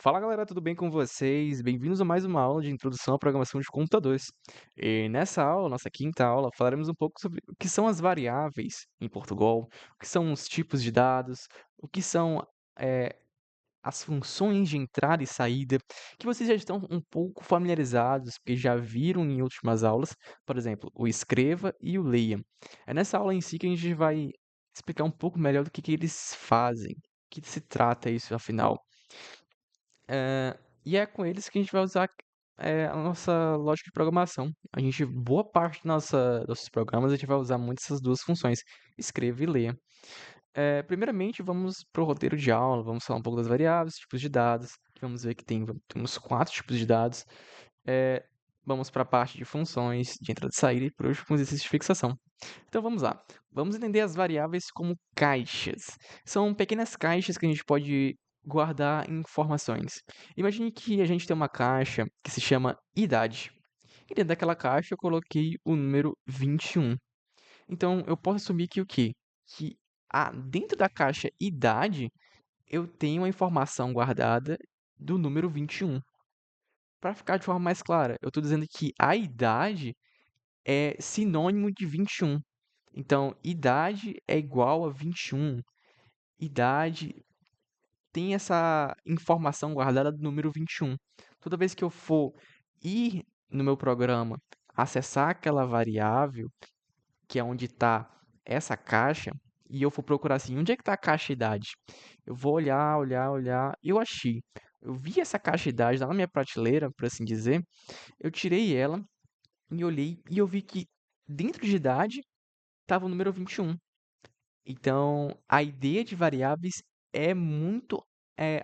Fala galera, tudo bem com vocês? Bem-vindos a mais uma aula de introdução à programação de computadores. E nessa aula, nossa quinta aula, falaremos um pouco sobre o que são as variáveis em Portugal, o que são os tipos de dados, o que são eh, as funções de entrada e saída, que vocês já estão um pouco familiarizados, porque já viram em últimas aulas, por exemplo, o escreva e o leia. É nessa aula em si que a gente vai explicar um pouco melhor do que eles fazem, o que se trata isso afinal. E é com eles que a gente vai usar, a nossa lógica de programação. Boa parte nossos programas, a gente vai usar muito essas 2 funções, escreva e leia. Primeiramente, vamos para o roteiro de aula, vamos falar um pouco das variáveis, tipos de dados, vamos ver que temos 4 tipos de dados. Eh, Vamos para a parte de funções, de entrada e saída, e por último, exercício de fixação. Então vamos lá. Vamos entender as variáveis como caixas. São pequenas caixas que a gente pode guardar informações. Imagine que a gente tem uma caixa que se chama idade. E dentro daquela caixa eu coloquei o número 21. Então eu posso assumir que o quê? Que dentro da caixa idade eu tenho a informação guardada do número 21. Para ficar de forma mais clara, eu estou dizendo que a idade é sinônimo de 21. Então, idade é igual a 21. Idade tem essa informação guardada do número 21. Toda vez que eu for ir no meu programa, acessar aquela variável, que é onde está essa caixa, e eu for procurar assim, onde é que está a caixa idade? Eu vou olhar, olhar, olhar, e eu achei. Eu vi essa caixa idade lá na minha prateleira, por assim dizer, eu tirei ela e olhei e eu vi que dentro de idade estava o número 21. Então, a ideia de variáveis é muito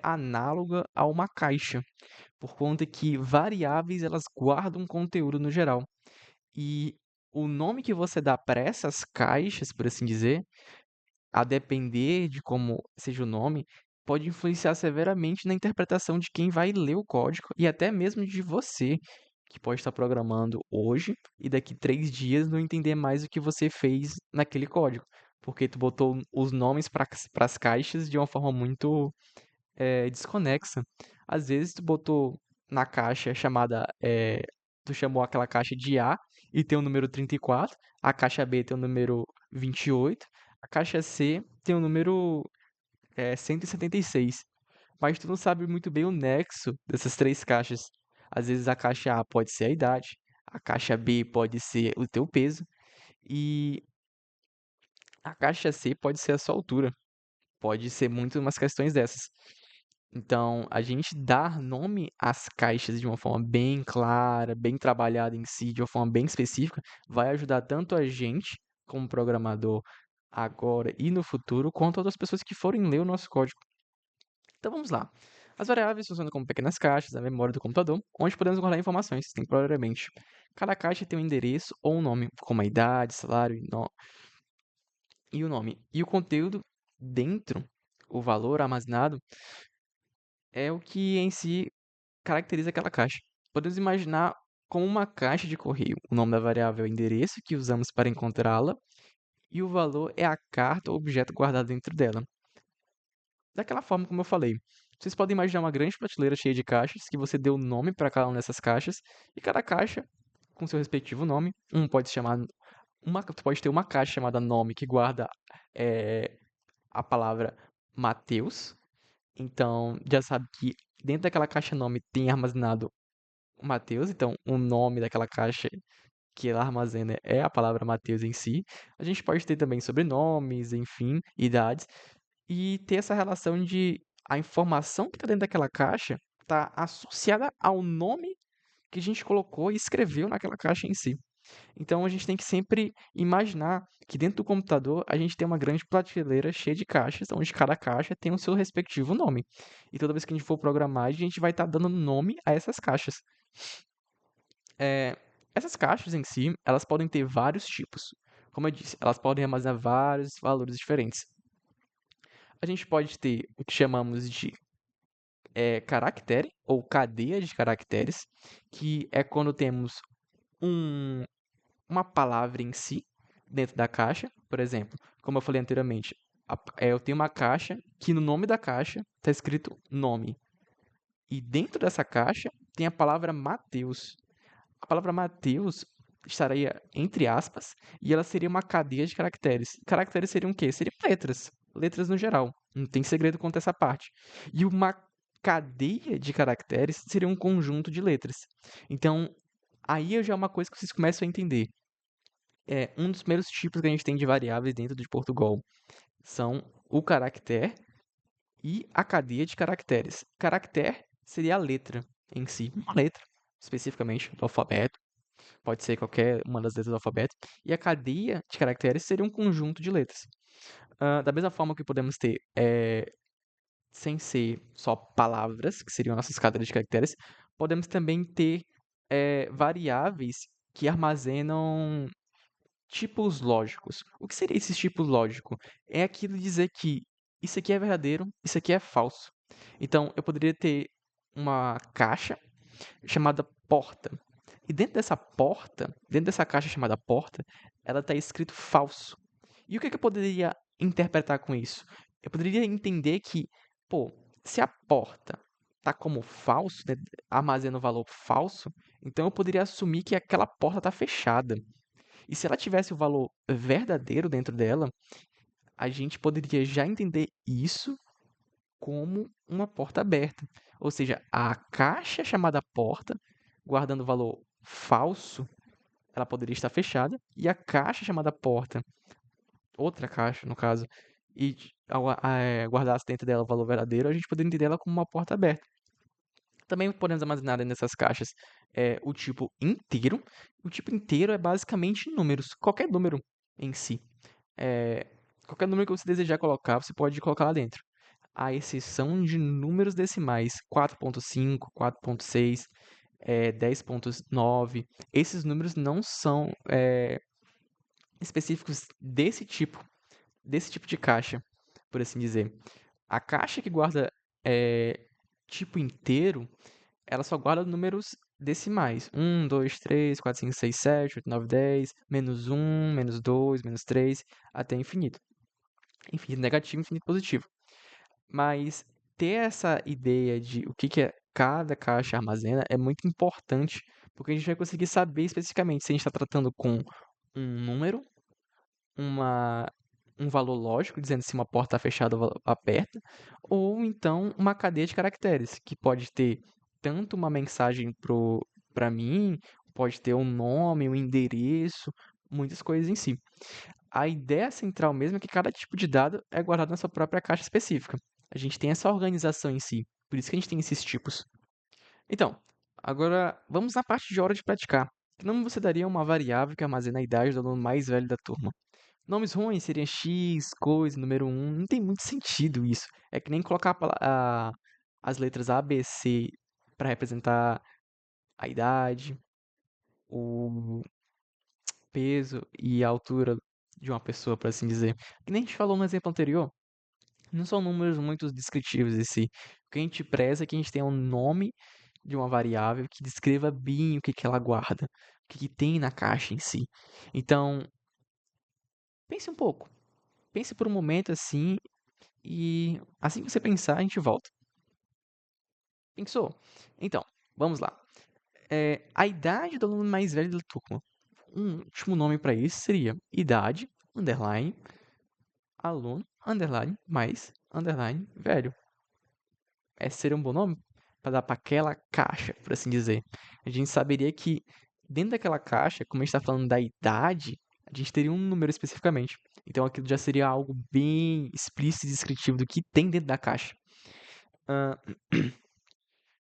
análoga a uma caixa, por conta que variáveis elas guardam conteúdo no geral. E o nome que você dá para essas caixas, por assim dizer, a depender de como seja o nome, pode influenciar severamente na interpretação de quem vai ler o código e até mesmo de você, que pode estar programando hoje e daqui 3 dias não entender mais o que você fez naquele código, porque tu botou os nomes para as caixas de uma forma muito desconexa. Às vezes tu botou na caixa tu chamou aquela caixa de A e tem o número 34, a caixa B tem o número 28, a caixa C tem o número 176. Mas tu não sabe muito bem o nexo dessas 3 caixas. Às vezes a caixa A pode ser a idade, a caixa B pode ser o teu peso e a caixa C pode ser a sua altura. Pode ser muito umas questões dessas. Então, a gente dar nome às caixas de uma forma bem clara, bem trabalhada em si, de uma forma bem específica, vai ajudar tanto a gente, como programador, agora e no futuro, quanto outras pessoas que forem ler o nosso código. Então vamos lá. As variáveis funcionam como pequenas caixas na memória do computador, onde podemos guardar informações temporariamente. Cada caixa tem um endereço ou um nome, como a idade, salário e o nome. E o conteúdo dentro, o valor armazenado, é o que em si caracteriza aquela caixa. Podemos imaginar como uma caixa de correio. O nome da variável é o endereço que usamos para encontrá-la e o valor é a carta ou objeto guardado dentro dela. Daquela forma como eu falei. Vocês podem imaginar uma grande prateleira cheia de caixas que você deu nome para cada uma dessas caixas e cada caixa com seu respectivo nome. Tu pode ter uma caixa chamada nome que guarda eh, a palavra Mateus. Então, já sabe que dentro daquela caixa nome tem armazenado o Mateus, então o nome daquela caixa que ela armazena é a palavra Mateus em si. A gente pode ter também sobrenomes, enfim, idades, e ter essa relação de a informação que está dentro daquela caixa está associada ao nome que a gente colocou e escreveu naquela caixa em si. Então a gente tem que sempre imaginar que dentro do computador a gente tem uma grande prateleira cheia de caixas, onde cada caixa tem o seu respectivo nome. E toda vez que a gente for programar, a gente vai estar dando nome a essas caixas. Eh, Essas caixas em si, elas podem ter vários tipos. Como eu disse, elas podem armazenar vários valores diferentes. A gente pode ter o que chamamos de caractere ou cadeia de caracteres, que é quando temos um uma palavra em si dentro da caixa. Por exemplo, como eu falei anteriormente, eu tenho uma caixa que no nome da caixa está escrito nome. E dentro dessa caixa tem a palavra Mateus. A palavra Mateus estaria entre aspas e ela seria uma cadeia de caracteres. Caracteres seriam o quê? Seriam letras. Letras no geral. Não tem segredo quanto a essa parte. E uma cadeia de caracteres seria um conjunto de letras. Então, aí já é uma coisa que vocês começam a entender. Um dos primeiros tipos que a gente tem de variáveis dentro de Portugal são o caractere e a cadeia de caracteres. Caractere seria a letra em si, uma letra, especificamente do alfabeto, pode ser qualquer uma das letras do alfabeto, e a cadeia de caracteres seria um conjunto de letras. Da mesma forma que podemos ter, sem ser só palavras, que seriam nossas cadeias de caracteres, podemos também ter variáveis que armazenam tipos lógicos. O que seria esse tipo lógico? É aquilo de dizer que isso aqui é verdadeiro, isso aqui é falso. Então, eu poderia ter uma caixa chamada porta. E dentro dessa porta, dentro dessa caixa chamada porta, ela está escrito falso. E o que eu poderia interpretar com isso? Eu poderia entender que, pô, se a porta tá como falso, né, armazena o valor falso, então eu poderia assumir que aquela porta está fechada. E se ela tivesse o valor verdadeiro dentro dela, a gente poderia já entender isso como uma porta aberta. Ou seja, a caixa chamada porta, guardando o valor falso, ela poderia estar fechada, e a caixa chamada porta, outra caixa no caso, e guardasse dentro dela o valor verdadeiro, a gente poderia entender ela como uma porta aberta. Também podemos armazenar dentro dessas caixas o tipo inteiro. O tipo inteiro é basicamente números, qualquer número em si. É, qualquer número que você desejar colocar, você pode colocar lá dentro. À exceção de números decimais, 4.5, 4.6, 10.9. Esses números não são específicos desse tipo de caixa, por assim dizer. A caixa que guarda tipo inteiro, ela só guarda números decimais. 1, 2, 3, 4, 5, 6, 7, 8, 9, 10, menos 1, menos 2, menos 3, até infinito. Infinito negativo, infinito positivo. Mas ter essa ideia de o que cada caixa armazena é muito importante, porque a gente vai conseguir saber especificamente se a gente está tratando com um número, uma, um valor lógico, dizendo se uma porta está fechada ou aberta, ou então uma cadeia de caracteres, que pode ter tanto uma mensagem para mim, pode ter um nome, um endereço, muitas coisas em si. A ideia central mesmo é que cada tipo de dado é guardado na sua própria caixa específica. A gente tem essa organização em si, por isso que a gente tem esses tipos. Então, agora vamos na parte de hora de praticar. Que nome você daria a uma variável que armazena a idade do aluno mais velho da turma? Nomes ruins seriam X, coisa, número um. Não tem muito sentido isso. É que nem colocar as letras A, B, C para representar a idade, o peso e a altura de uma pessoa, por assim dizer. Que nem a gente falou no exemplo anterior, não são números muito descritivos em si. O que a gente preza é que a gente tenha um nome de uma variável que descreva bem o que ela guarda, o que tem na caixa em si. Então, pense um pouco. Pense por um momento assim e assim que você pensar, a gente volta. Pensou? Então, vamos lá. A idade do aluno mais velho da turma. Um último nome para isso seria idade, underline, aluno, underline, mais, underline, velho. Esse seria um bom nome para dar para aquela caixa, por assim dizer. A gente saberia que dentro daquela caixa, como a gente está falando da idade, a gente teria um número especificamente. Então aquilo já seria algo bem explícito e descritivo do que tem dentro da caixa. Ahn,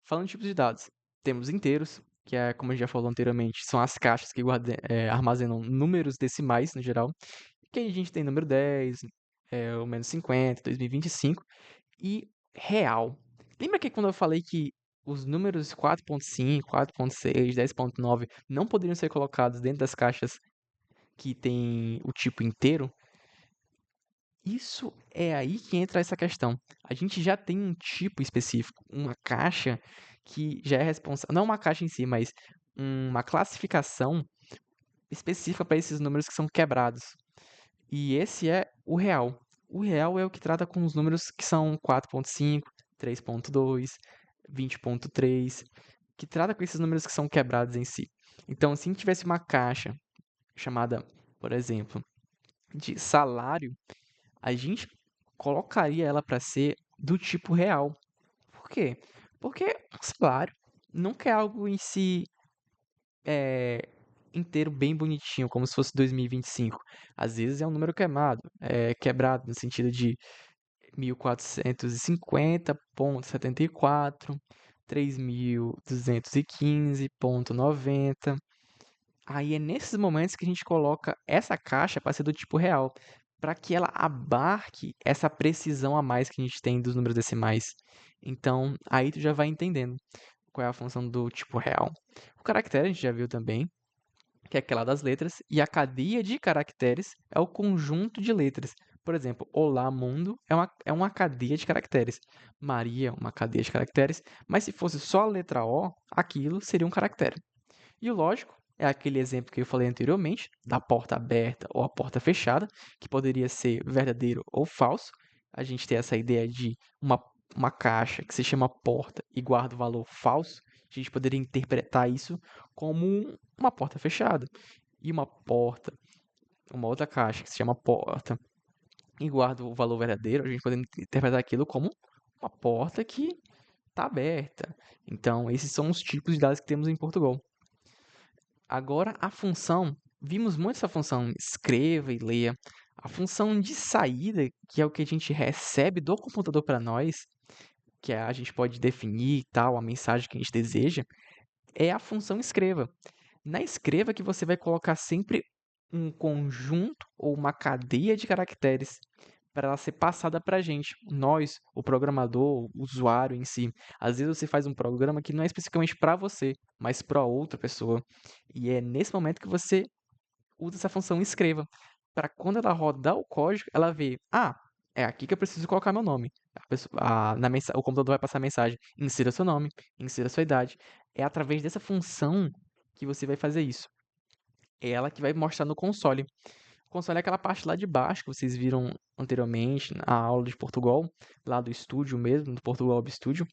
falando de tipos de dados, temos inteiros, que é como a gente já falou anteriormente, são as caixas que armazenam números decimais no geral. Que aí a gente tem número 10, o menos 50, 2025 e real. Lembra que quando eu falei que os números 4.5, 4.6, 10.9 não poderiam ser colocados dentro das caixas que tem o tipo inteiro? Isso é aí que entra essa questão. A gente já tem um tipo específico, uma caixa que já é responsável, não uma caixa em si, mas uma classificação específica para esses números que são quebrados. E esse é o real. O real é o que trata com os números que são 4.5, 3.2, 20.3, que trata com esses números que são quebrados em si. Então, se a gente tivesse uma caixa chamada, por exemplo, de salário, a gente colocaria ela para ser do tipo real. Por quê? Porque o salário nunca é algo em si inteiro bem bonitinho, como se fosse 2025. Às vezes é um número quebrado no sentido de 1450,74, 3215,90. Aí é nesses momentos que a gente coloca essa caixa para ser do tipo real, para que ela abarque essa precisão a mais que a gente tem dos números decimais. Então, aí tu já vai entendendo qual é a função do tipo real. O caractere a gente já viu também, que é aquela das letras, e a cadeia de caracteres é o conjunto de letras. Por exemplo, Olá Mundo é uma cadeia de caracteres. Maria, uma cadeia de caracteres. Mas se fosse só a letra O, aquilo seria um caractere. E o lógico é aquele exemplo que eu falei anteriormente, da porta aberta ou a porta fechada, que poderia ser verdadeiro ou falso. A gente tem essa ideia de uma caixa que se chama porta e guarda o valor falso. A gente poderia interpretar isso como uma porta fechada. E uma outra caixa que se chama porta e guarda o valor verdadeiro, a gente poderia interpretar aquilo como uma porta que está aberta. Então, esses são os tipos de dados que temos em Portugal. Agora, a função, vimos muito essa função escreva e leia. A função de saída, que é o que a gente recebe do computador para nós, a gente pode definir e tal, a mensagem que a gente deseja, é a função escreva. Na escreva que você vai colocar sempre um conjunto ou uma cadeia de caracteres para ela ser passada para a gente. Nós, o programador, o usuário em si. Às vezes você faz um programa que não é especificamente para você, mas para outra pessoa. E é nesse momento que você usa essa função escreva. Para quando ela rodar o código, ela vê, é aqui que eu preciso colocar meu nome. O computador vai passar a mensagem, insira seu nome, insira sua idade. É através dessa função que você vai fazer isso. É ela que vai mostrar no console. O console é aquela parte lá de baixo que vocês viram anteriormente na aula de Portugal, lá do estúdio mesmo, do Portugal Web Studio,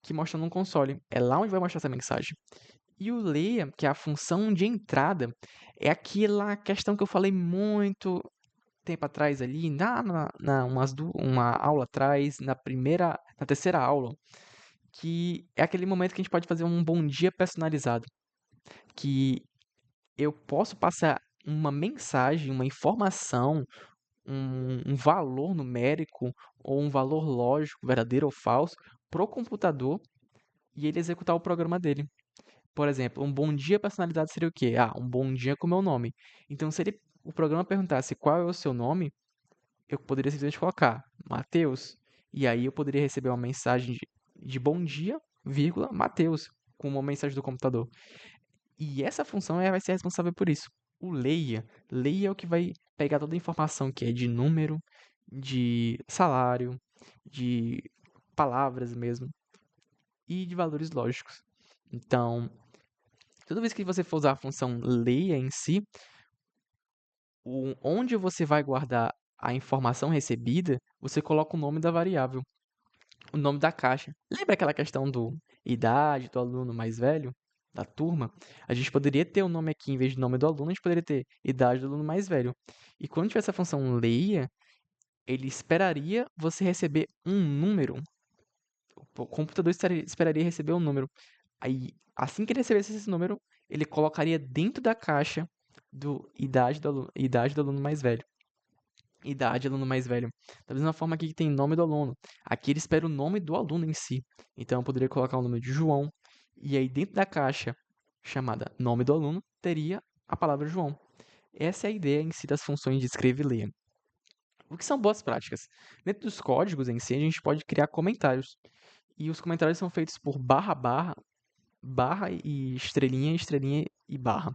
que mostra no console. É lá onde vai mostrar essa mensagem. E o leia, que é a função de entrada, é aquela questão que eu falei muito tempo atrás ali, uma aula atrás, na terceira aula, que é aquele momento que a gente pode fazer um bom dia personalizado, que eu posso passar uma mensagem, uma informação, um valor numérico ou um valor lógico, verdadeiro ou falso, pro computador e ele executar o programa dele. Por exemplo, um bom dia personalizado seria o quê? Um bom dia com o meu nome. Então, se o programa perguntasse qual é o seu nome, eu poderia simplesmente colocar Matheus. E aí eu poderia receber uma mensagem de bom dia, vírgula, Matheus, com uma mensagem do computador. E essa função vai ser responsável por isso. O leia. Leia é o que vai pegar toda a informação que é de número, de salário, de palavras mesmo e de valores lógicos. Então, toda vez que você for usar a função leia em si, onde você vai guardar a informação recebida, você coloca o nome da variável, o nome da caixa. Lembra aquela questão do idade do aluno mais velho, da turma? A gente poderia ter o nome aqui, em vez do nome do aluno, a gente poderia ter idade do aluno mais velho. E quando tiver essa função leia, ele esperaria você receber um número. O computador esperaria receber um número. Aí, assim que ele recebesse esse número, ele colocaria dentro da caixa idade do aluno mais velho. Idade do aluno mais velho. Da mesma forma aqui que tem nome do aluno. Aqui ele espera o nome do aluno em si. Então eu poderia colocar o nome de João. E aí dentro da caixa chamada nome do aluno, teria a palavra João. Essa é a ideia em si das funções de escreva e leia. O que são boas práticas? Dentro dos códigos em si, a gente pode criar comentários. E os comentários são feitos por barra, barra, barra e estrelinha, estrelinha e barra.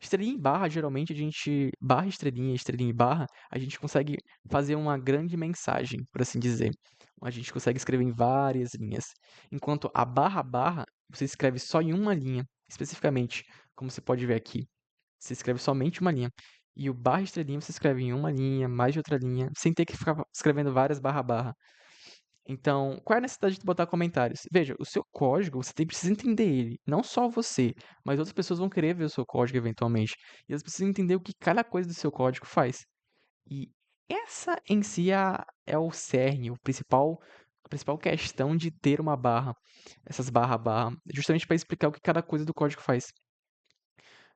Estrelinha e barra, geralmente a gente. Barra, estrelinha e barra, a gente consegue fazer uma grande mensagem, por assim dizer. A gente consegue escrever em várias linhas. Enquanto a barra, barra, você escreve só em uma linha, especificamente, como você pode ver aqui. Você escreve somente uma linha. E o barra estrelinha você escreve em uma linha, mais de outra linha, sem ter que ficar escrevendo várias barra barra. Então, qual é a necessidade de botar comentários? Veja, o seu código, você precisa entender ele. Não só você, mas outras pessoas vão querer ver o seu código eventualmente. E elas precisam entender o que cada coisa do seu código faz. E essa em si é o cerne, a principal questão de ter uma barra, essas barra, justamente para explicar o que cada coisa do código faz.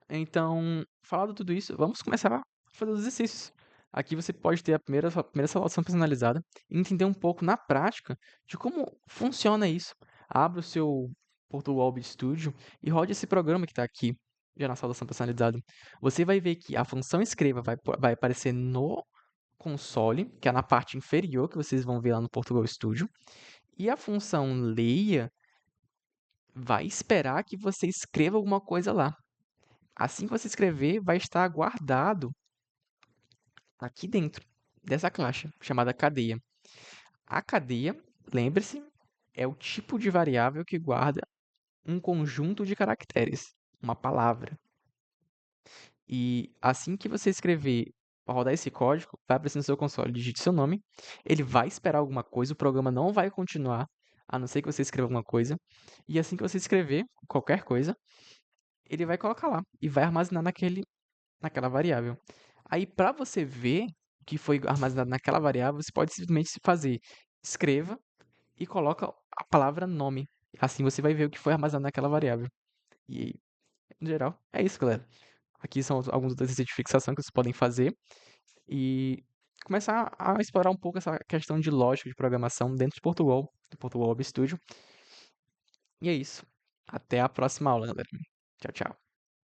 Então, falado tudo isso, vamos começar a fazer os exercícios. Aqui você pode ter a primeira solução personalizada e entender um pouco na prática de como funciona isso. Abra o seu Portugal Studio e rode esse programa que está aqui, já na solução personalizada. Você vai ver que a função escreva vai aparecer no console, que é na parte inferior que vocês vão ver lá no Portugal Studio, e a função leia vai esperar que você escreva alguma coisa lá. Assim que você escrever, vai estar guardado aqui dentro dessa caixa, chamada cadeia. A cadeia, lembre-se, é o tipo de variável que guarda um conjunto de caracteres, uma palavra. E assim que você escrever, rodar esse código, vai aparecer no seu console, digite seu nome, ele vai esperar alguma coisa, o programa não vai continuar, a não ser que você escreva alguma coisa. E assim que você escrever qualquer coisa, ele vai colocar lá e vai armazenar naquela variável. Aí, para você ver o que foi armazenado naquela variável, você pode simplesmente fazer escreva e coloca a palavra nome. Assim você vai ver o que foi armazenado naquela variável. E, no geral, é isso, galera. Aqui são alguns dos exercícios de fixação que vocês podem fazer e começar a explorar um pouco essa questão de lógica de programação dentro de Portugal, do Portugal Web Studio. E é isso. Até a próxima aula, galera. Tchau, tchau.